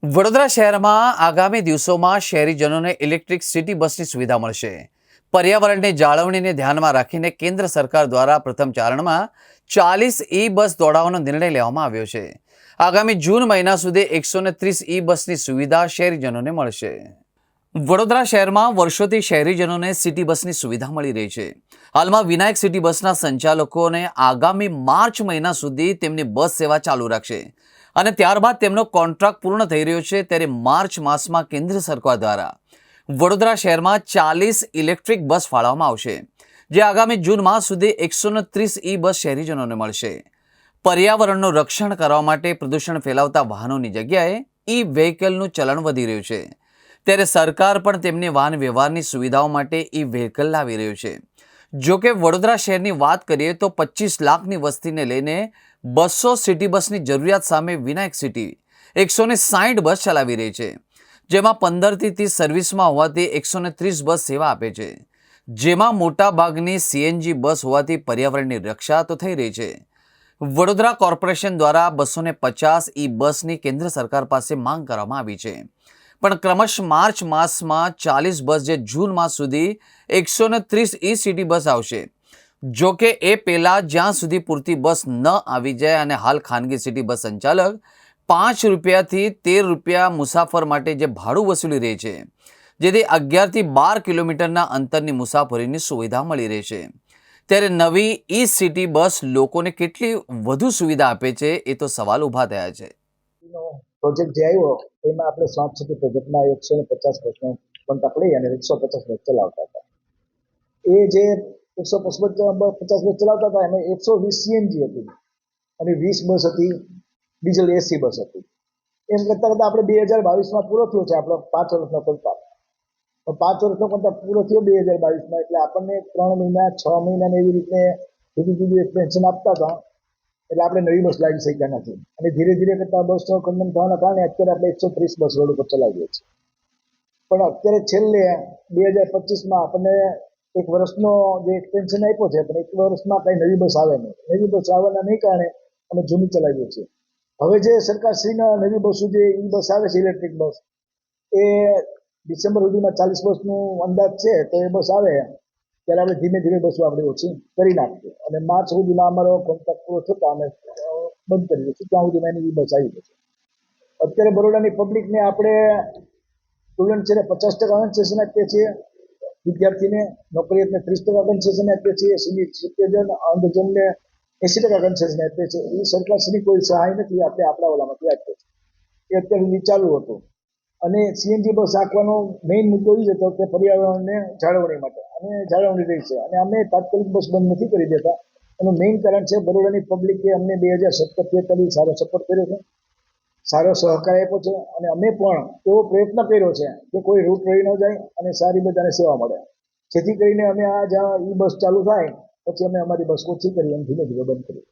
વડોદરા શહેરમાં આગામી દિવસોમાં શહેરીજનોને ઇલેક્ટ્રિક સિટી બસની સુવિધા મળશે। પર્યાવરણની જાળવણીને ધ્યાનમાં રાખીને કેન્દ્ર સરકાર દ્વારા પ્રથમ ચારણમાં 40 ઈ બસ દોડાવવાનો નિર્ણય લેવામાં આવ્યો છે। આગામી જૂન મહિના સુધી 130 ઈ બસની સુવિધા શહેરીજનોને મળશે। વડોદરા શહેરમાં વર્ષોથી શહેરીજનોને સિટી બસની સુવિધા મળી રહી છે। હાલમાં વિનાયક સિટી બસના સંચાલકોને આગામી માર્ચ મહિના સુધી તેમની બસ સેવા ચાલુ રાખશે અને ત્યારબાદ તેમનો કોન્ટ્રાક્ટ પૂર્ણ થઈ રહ્યો છે। ત્યારે માર્ચ માસમાં કેન્દ્ર સરકાર દ્વારા વડોદરા શહેરમાં 40 ઇલેક્ટ્રિક બસ ફાળવવામાં આવશે, જે આગામી જૂન માસ સુધી 130 ઈ બસ શહેરીજનોને મળશે। પર્યાવરણનું રક્ષણ કરવા માટે પ્રદૂષણ ફેલાવતા વાહનોની જગ્યાએ ઈ વ્હીકલનું ચલણ વધી રહ્યું છે, ત્યારે સરકાર પણ તેમની વાહન વ્યવહારની સુવિધાઓ માટે ઈ વ્હીકલ લાવી રહ્યું છે। જો કે વડોદરા શહેરની વાત કરીએ તો 25 લાખની વસ્તીને લઈને 200 સિટી બસની જરૂરિયાત સામે વિનાયક સિટી 160 બસ ચલાવી રહી છે, જેમાં 15 થી 30 સર્વિસમાં હોવાથી 130 બસ સેવા આપે છે, જેમાં મોટા ભાગની સીએનજી બસ હોવાથી પર્યાવરણની રક્ષા તો થઈ રહી છે। વડોદરા કોર્પોરેશન દ્વારા 250 ઈ બસની કેન્દ્ર સરકાર પાસે માંગ કરવામાં આવી છે, પણ ક્રમશઃ માર્ચ માસમાં 40 બસ, જે જૂન માસ સુધી 130 ઈ સિટી બસ આવશે। જો કે એ પહેલા જ્યાં સુધી પૂરતી બસ ન આવી જાય અને હાલ ખાનગી સિટી બસ સંચાલક 5 રૂપિયાથી 13 રૂપિયા મુસાફર માટે જે ભાડું વસૂલી રહી છે, જેથી 11 થી 12 કિલોમીટરના અંતરની મુસાફરીની સુવિધા મળી રહેશે। ત્યારે નવી ઈ સિટી બસ લોકોને કેટલી વધુ સુવિધા આપે છે, એ તો સવાલ ઊભા થયા છે। પ્રોજેક્ટ જે આવ્યો એમાં આપણે સ્માર્ટ સિટી પ્રોજેક્ટમાં 150 બસનો કોન્ટ્રાક્ટ લઈ અને 150 બસ ચલાવતા હતા। એ જે 150 બસ ચલાવતા હતા એને 120 સીએનજી હતી અને 20 બસ હતી ડીઝલ એસી બસ હતી। એમ કરતાં કરતાં આપણે 2022માં પૂરો થયો છે આપણો 5 વર્ષનો કોન્ટ્રાક્ટ। 5 વર્ષનો કોન્ટ્રાક્ટ પૂરો થયો 2022માં, એટલે આપણને 3 મહિના 6 મહિના એવી રીતે જુદી એક્સટેન્શન આપતા હતા, એટલે આપણે નવી બસ લાવી શક્યા નથી અને ધીરે ધીરે કરતા બસનો કન્વર્ટ થવાના કારણે અત્યારે આપણે 130 બસ રોડ ઉપર ચલાવીએ છીએ। પણ અત્યારે છેલ્લે 2025માં આપણને એક વર્ષનો જે એક્સટેન્શન આપ્યો છે, પણ એક વર્ષમાં કઈ નવી બસ આવે નહીં। નવી બસ આવવાના નહીં કારણે અમે જૂની ચલાવીએ છીએ। હવે જે સરકારશ્રીના નવી બસો જે ઈ બસ આવે છે ઇલેક્ટ્રિક બસ, એ ડિસેમ્બર સુધીમાં 40 બસનું અંદાજ છે, તો એ બસ આવે ત્યારે આપણે ધીમે ધીમે બસો આપણે ઓછી કરી નાખીએ અને માર્ચ સુધીમાં અમારો કોન્ટ્રાક્ટ પૂરો થતા અમે બંધ કરી દઈશું, ત્યાં સુધીમાં એની બસ આવી જશે। અત્યારે બરોડાની પબ્લિકને આપણે સ્ટુડન્ટ છે ને 50% કન્સેશન આપીએ છીએ, વિદ્યાર્થીને નોકરીયાતને 30% કન્સેશન આપીએ છીએ, સિનિયર સિટીઝન અંધજનને 80% કન્સેશન આપીએ છીએ। એ સરકારશ્રીની કોઈ સહાય નથી, આપણે આપણા ઓલામાંથી આપીએ છીએ। એ અત્યારે સુધી ચાલુ હતું અને સીએનજી બસ રાખવાનો મેઇન મુદ્દો એ હતો કે પર્યાવરણને જાળવણી માટે અને જાળવણી રહી છે, અને અમે તાત્કાલિક બસ બંધ નથી કરી દેતા। એનું મેઇન કારણ છે બરોડાની પબ્લિકે અમને 2017-18 સારો સપોર્ટ કર્યો છે, સારો સહકાર આપ્યો છે અને અમે પણ એવો પ્રયત્ન કર્યો છે કે કોઈ રૂટ રહી ન જાય અને સારી બધાને સેવા મળે, જેથી કરીને અમે આ જ્યાં ઈ બસ ચાલુ થાય પછી અમે અમારી બસ ઓછી કરી અને ધીમે ધીમે બંધ કરી।